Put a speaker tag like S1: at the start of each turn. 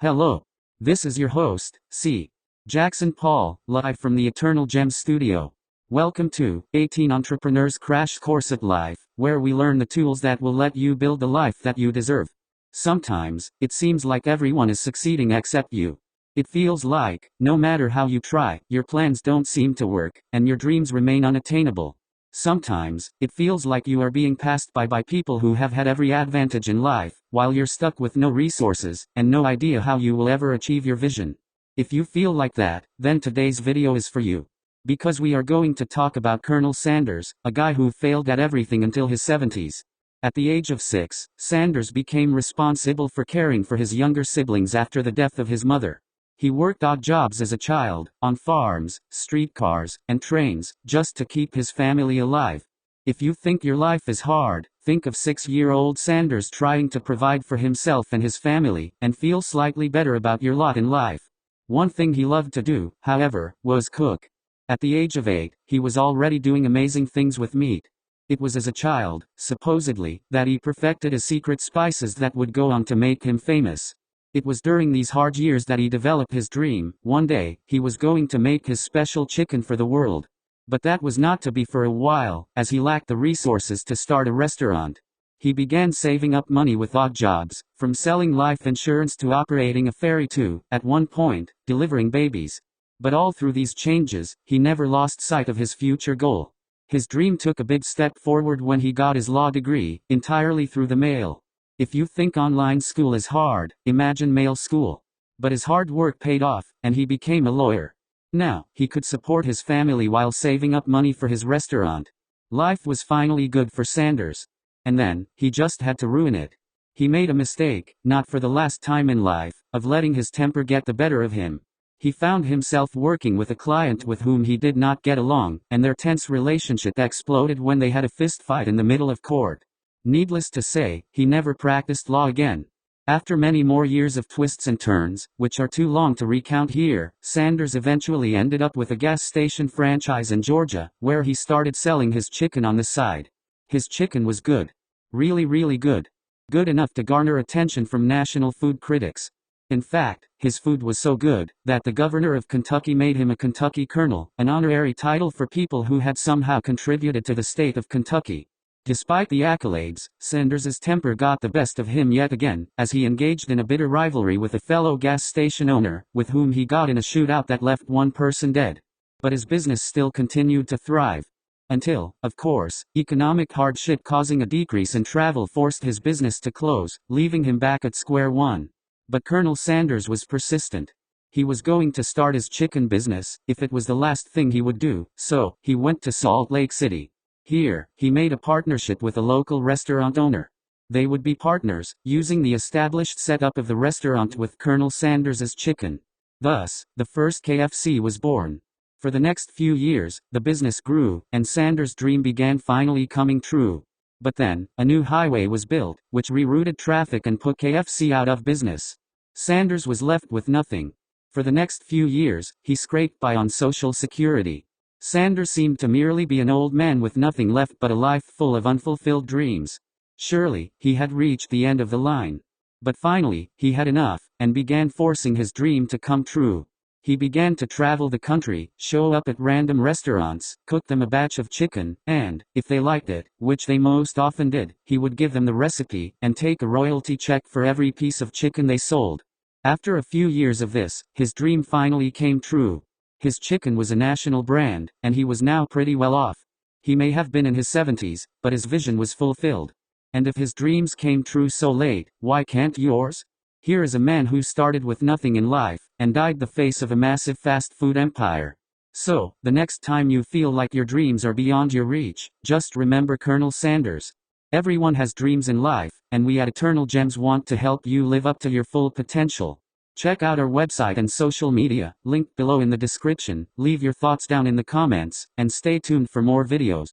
S1: Hello. This is your host, C. Jackson Paul, live from the Eternal Gems studio. Welcome to 18 Entrepreneurs Crash Course at Life, where we learn the tools that will let you build the life that you deserve. Sometimes, it seems like everyone is succeeding except you. It feels like, no matter how you try, your plans don't seem to work, and your dreams remain unattainable. Sometimes, it feels like you are being passed by people who have had every advantage in life, while you're stuck with no resources, and no idea how you will ever achieve your vision. If you feel like that, then today's video is for you. Because we are going to talk about Colonel Sanders, a guy who failed at everything until his 70s. At the age of 6, Sanders became responsible for caring for his younger siblings after the death of his mother. He worked odd jobs as a child, on farms, streetcars, and trains, just to keep his family alive. If you think your life is hard, think of 6-year-old Sanders trying to provide for himself and his family, and feel slightly better about your lot in life. One thing he loved to do, however, was cook. At the age of 8, he was already doing amazing things with meat. It was as a child, supposedly, that he perfected his secret spices that would go on to make him famous. It was during these hard years that he developed his dream. One day, he was going to make his special chicken for the world. But that was not to be for a while, as he lacked the resources to start a restaurant. He began saving up money with odd jobs, from selling life insurance to operating a ferry to, at one point, delivering babies. But all through these changes, he never lost sight of his future goal. His dream took a big step forward when he got his law degree, entirely through the mail. If you think online school is hard, imagine mail school. But his hard work paid off, and he became a lawyer. Now, he could support his family while saving up money for his restaurant. Life was finally good for Sanders. And then, he just had to ruin it. He made a mistake, not for the last time in life, of letting his temper get the better of him. He found himself working with a client with whom he did not get along, and their tense relationship exploded when they had a fist fight in the middle of court. Needless to say, he never practiced law again. After many more years of twists and turns, which are too long to recount here, Sanders eventually ended up with a gas station franchise in Georgia, where he started selling his chicken on the side. His chicken was good. Really good. Good enough to garner attention from national food critics. In fact, his food was so good, that the governor of Kentucky made him a Kentucky Colonel, an honorary title for people who had somehow contributed to the state of Kentucky. Despite the accolades, Sanders's temper got the best of him yet again, as he engaged in a bitter rivalry with a fellow gas station owner, with whom he got in a shootout that left one person dead. But his business still continued to thrive. Until, of course, economic hardship causing a decrease in travel forced his business to close, leaving him back at square one. But Colonel Sanders was persistent. He was going to start his chicken business, if it was the last thing he would do, so he went to Salt Lake City. Here, he made a partnership with a local restaurant owner. They would be partners, using the established setup of the restaurant with Colonel Sanders' chicken. Thus, the first KFC was born. For the next few years, the business grew, and Sanders' dream began finally coming true. But then, a new highway was built, which rerouted traffic and put KFC out of business. Sanders was left with nothing. For the next few years, he scraped by on Social Security. Sanders seemed to merely be an old man with nothing left but a life full of unfulfilled dreams. Surely, he had reached the end of the line. But finally, he had enough, and began forcing his dream to come true. He began to travel the country, show up at random restaurants, cook them a batch of chicken, and, if they liked it, which they most often did, he would give them the recipe, and take a royalty check for every piece of chicken they sold. After a few years of this, his dream finally came true. His chicken was a national brand, and he was now pretty well off. He may have been in his 70s, but his vision was fulfilled. And if his dreams came true so late, why can't yours? Here is a man who started with nothing in life, and died the face of a massive fast food empire. So, the next time you feel like your dreams are beyond your reach, just remember Colonel Sanders. Everyone has dreams in life, and we at Eternal Gems want to help you live up to your full potential. Check out our website and social media, linked below in the description, leave your thoughts down in the comments, and stay tuned for more videos.